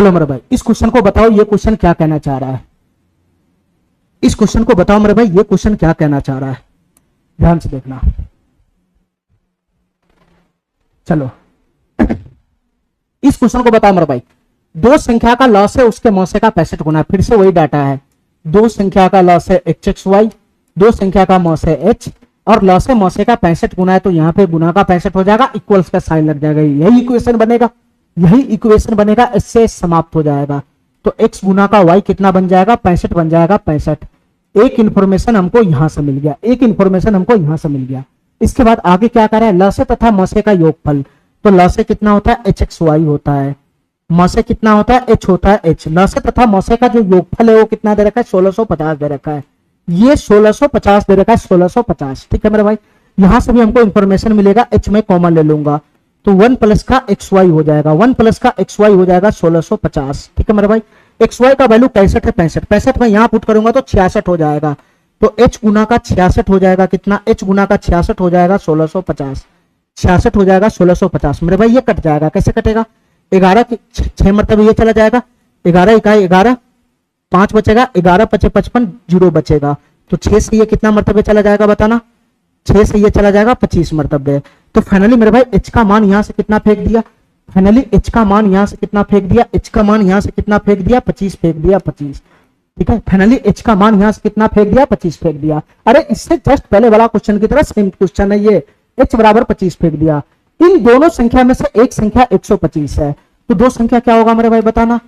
चलो मेरे भाई इस क्वेश्चन को बताओ, ये क्वेश्चन क्या कहना चाह रहा है। इस क्वेश्चन को बताओ मेरे भाई, ये क्वेश्चन क्या कहना चाह रहा है, ध्यान से देखना। चलो इस क्वेश्चन को बताओ मेरे भाई, दो संख्या का लॉस है उसके मौसे का 65 गुना, फिर से वही डाटा है, दो संख्या का लॉस है xxy, दो संख्या का मौस है h और लॉस है मौसे का 65 गुना है, तो यहाँ पे गुना का 65 हो जाएगा, इक्वल्स का साइन लग जाएगा, यही इक्वेशन बनेगा, यही इक्वेशन बनेगा, इससे समाप्त हो जाएगा। तो x गुना का y कितना बन जाएगा, 65 बन जाएगा, 65। एक इंफॉर्मेशन हमको यहां से मिल गया, एक इंफॉर्मेशन हमको यहां से मिल गया। इसके बाद आगे क्या कर रहा है, लॉस तथा मौसे का योगफल, तो लॉस कितना होता है hxy होता है, मौसे कितना होता है h होता है h। लॉस तथा मौसे का जो योगफल है वो कितना दे रखा है, 1650 दे रखा है, ये 1650 दे रखा है, 1650। ठीक है मेरे भाई, यहां से भी हमको इंफॉर्मेशन मिलेगा, h में कॉमन ले लूंगा तो 1 प्लस का xy हो जाएगा, 1 प्लस का xy हो जाएगा 1650। ठीक है मेरे भाई, xy का वैल्यू 65 है, 65 में यहां पुट करूंगा तो 66 हो जाएगा, तो h गुना का 66 हो जाएगा, कितना h गुना का 66 हो जाएगा 1650, 66 हो जाएगा 1650। मेरे भाई ये कट जाएगा, कैसे कटेगा, 11 की 6 मरतबे ये चला जाएगा, 11 इकाई 11, 5 बचेगा, 11 पचे 55, 0 बचेगा, तो 6 से ये कितना मरतबे चला जाएगा बताना, 6 से ये चला जाएगा 25 मरतबे। तो फाइनली मेरे भाई h का मान यहां से कितना फेंक दिया, फाइनली h का मान यहां से कितना फेंक दिया, h का मान यहां से कितना फेंक दिया, 25 फेंक दिया, 25। ठीक है, फाइनली h का मान यहां से कितना फेंक दिया, 25 फेंक दिया। अरे इससे जस्ट पहले वाला क्वेश्चन की तरह सेम क्वेश्चन है ये, h बराबर 25 फेंक दिया। इन दोनों संख्या में से एक संख्या 125 है, तो दो संख्या क्या होगा मेरे भाई बताना,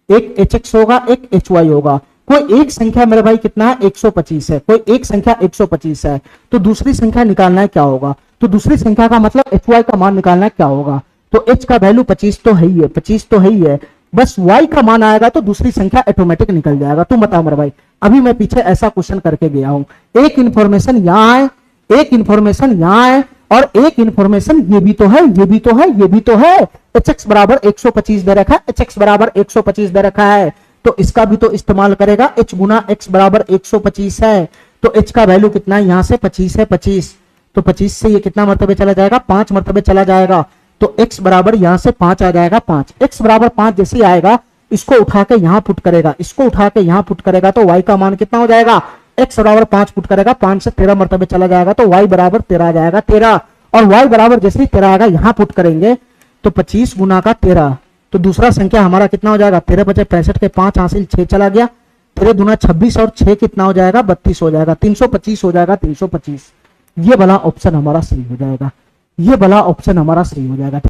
एक hx होगा, एक hy होगा। कोई एक संख्या मेरे भाई कितना है 125 है, कोई एक संख्या 125 है, तो दूसरी संख्या निकालना है क्या होगा, तो दूसरी संख्या का मतलब hy का मान निकालना है क्या होगा, तो h का वैल्यू 25 तो है ही है, 25 तो है ही है, बस y का मान आएगा तो दूसरी संख्या ऑटोमेटिक निकल जाएगा। तुम बताओ मेरे भाई, अभी मैं पीछे ऐसा क्वेश्चन करके गया हूं, एक इंफॉर्मेशन यहां है, एक इंफॉर्मेशन यहां है और एक इंफॉर्मेशन ये भी तो है, ये भी तो है, ये भी तो है, hx बराबर 125 दे रखा है, hx बराबर 125 दे रखा है, तो इसका भी तो इस्तेमाल करेगा, h गुना x बराबर 125 है, तो h का वैल्यू कितना है यहां से 25 है, 25, तो 25 से ये कितना मरतबे चला जाएगा, 5 मरतबे चला जाएगा, तो x बराबर यहां से 5 आ जाएगा, 5, x बराबर 5 जैसे ही आएगा इसको उठा के यहां पुट करेगा, इसको उठा के यहां पुट करेगा, तो y का मान कितना हो जाएगा, x बराबर 5 पुट करेगा, 5 से 13 मरतबे चला जाएगा, तो y बराबर 13 आ जाएगा, 13, और y बराबर जैसे ही 13 आएगा यहां पुट करेंगे तो 25 गुना का 13, तो दूसरा संख्या हमारा कितना हो जाएगा, 13 बचे 65 के 5 हासिल 6 चला गया, 13 दूना 26 और 6 कितना हो जाएगा, 32 हो जाएगा, 325 हो जाएगा, 325। ये वाला ऑप्शन हमारा सही हो जाएगा, ये वाला ऑप्शन हमारा सही हो जाएगा।